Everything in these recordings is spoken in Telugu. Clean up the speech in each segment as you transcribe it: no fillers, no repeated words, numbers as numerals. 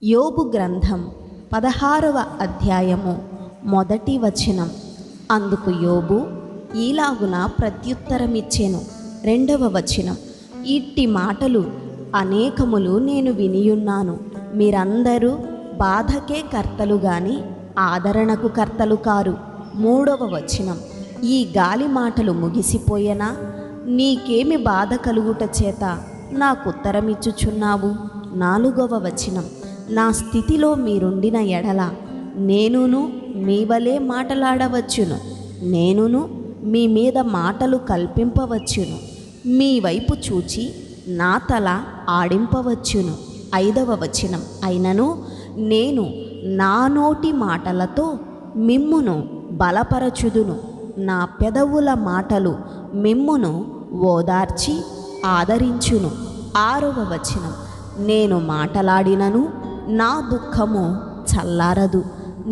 యోబు గ్రంథం 16వ అధ్యాయము మొదటి వచనం. అందుకు యోబు ఈలాగున ప్రత్యుత్తరమిచ్చెను. 2వ వచనం. ఇట్టి మాటలు అనేకములు నేను వినియున్నాను. మీరందరూ బాధకే కర్తలు గాని ఆదరణకు కర్తలు కారు. 3వ వచనం. ఈ గాలి మాటలు ముగిసిపోయేనా? నీకేమి బాధ కలుగుట చేత నాకుత్తరమిచ్చుచున్నావు? 4వ వచనం. నా స్థితిలో మీరుండిన ఎడల నేనును మీ వలె మాటలాడవచ్చును, నేనును మీ మీద మాటలు కల్పింపవచ్చును, మీ వైపు చూచి నా తల ఆడింపవచ్చును. 5వ వచనం. అయినను నేను నా నోటి మాటలతో మిమ్మును బలపరచుదును, నా పెదవుల మాటలు మిమ్మును ఓదార్చి ఆదరించును. 6వ వచనం. నేను మాటలాడినను నా దుఃఖము చల్లారదు,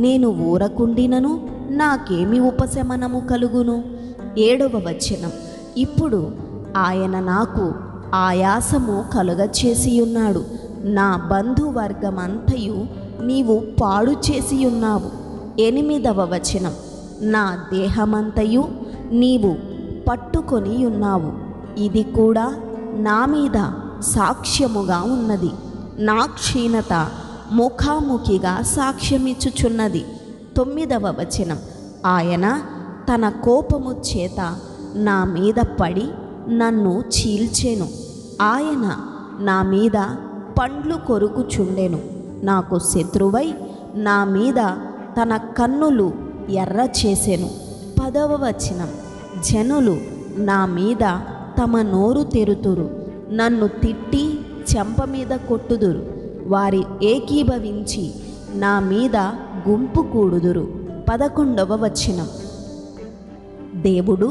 నేను ఊరకుండినను నాకేమి ఉపశమనము కలుగును. 7వ వచనం. ఇప్పుడు ఆయన నాకు ఆయాసము కలుగచేసియున్నాడు, నా బంధువర్గమంతయు నీవు పాడు చేసియున్నావు. 8వ వచనం. నా దేహమంతయు నీవు పట్టుకొని ఉన్నావు, ఇది కూడా నా మీద సాక్ష్యముగా ఉన్నది. నా క్షీణత ముఖాముఖిగా సాక్ష్యమిచ్చుచున్నది. 9వ వచనం. ఆయన తన కోపము చేత నా మీద పడి నన్ను చీల్చెను, ఆయన నా మీద పండ్లు కొరుకుచుండెను, నాకు శత్రువై నా మీద తన కన్నులు ఎర్ర చేసెను. 10వ వచనం. జనులు నా మీద తమ నోరు తెరుతురు, నన్ను తిట్టి చెంప మీద కొట్టుదురు, వారి ఏకీభవించి నా మీద గుంపు కూడుదురు. 11వ వచనం. దేవుడు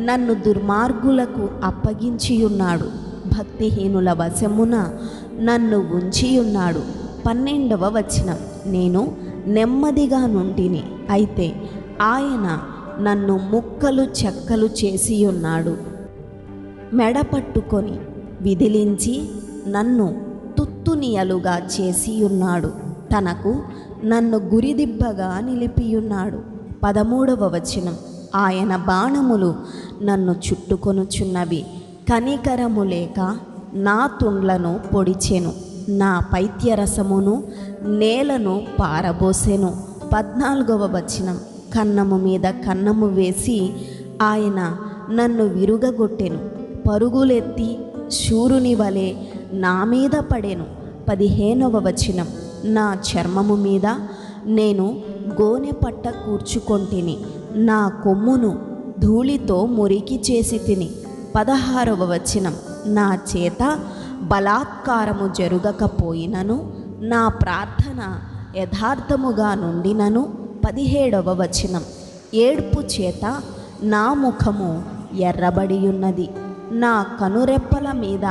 నన్ను దుర్మార్గులకు అప్పగించియున్నాడు, భక్తిహీనుల వశమున నన్ను ఉంచియున్నాడు. 12వ వచనం. నేను నెమ్మదిగా నుండిని, అయితే ఆయన నన్ను ముక్కలు చెక్కలు చేసియున్నాడు, మెడపట్టుకొని విదిలించి నన్ను తుత్తునియలుగా చేసియున్నాడు, తనకు నన్ను గురిదిబ్బగా నిలిపియున్నాడు. 13వ వచనం. ఆయన బాణములు నన్ను చుట్టుకొనుచున్నవి, కనికరము లేక నా తుండ్లను పొడిచెను, నా పైత్యరసమును నేలను పారబోసెను. 14వ వచనం. కన్నము మీద కన్నము వేసి ఆయన నన్ను విరుగగొట్టెను, పరుగులెత్తి శూరుని వలె నా మీద పడెను. 15వ వచనం. నా చర్మము మీద నేను గోనె పట్ట కూర్చుకొంటిని, నా కొమ్మును ధూళితో మురికి చేసి తిని. 16వ వచనం. నా చేత బలాత్కారము జరుగకపోయినను నా ప్రార్థన యథార్థముగా నుండినను. 17వ వచనం. ఏడ్పు చేత నా ముఖము ఎర్రబడియున్నది, నా కనురెప్పల మీద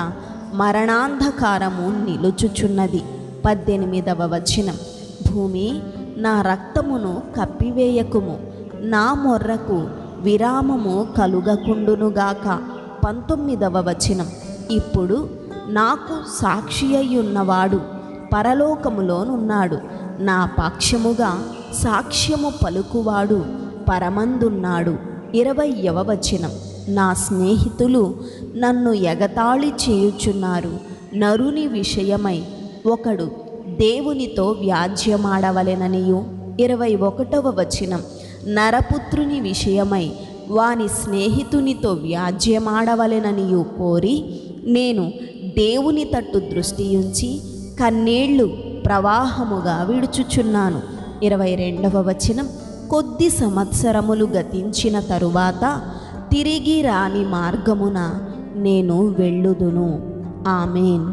మరణాంధకారము నిలుచుచున్నది. 18వ వచనం. భూమి నా రక్తమును కప్పివేయకుము, నా మొర్రకు విరామము కలుగకుండునుగాక. 19వ వచనం. ఇప్పుడు నాకు సాక్షి అయ్యున్నవాడు పరలోకములోనున్నాడు, నా పక్షముగా సాక్ష్యము పలుకువాడు పరమందున్నాడు. 20వ వచనం. నా స్నేహితులు నన్ను ఎగతాళి చేయుచున్నారు, నరుని విషయమై ఒకడు దేవునితో వ్యాజ్యమాడవలెననియు. 21వ వచనం. నరపుత్రుని విషయమై వాని స్నేహితునితో వ్యాజ్యమాడవలెననియు కోరి నేను దేవుని తట్టు దృష్టియుంచి కన్నీళ్లు ప్రవాహముగా విడుచుచున్నాను. 22వ వచనం. కొద్ది సంవత్సరములు గతించిన తరువాత తిరిగి రాని మార్గమున నేను వెళ్ళుదును. ఆమేన్.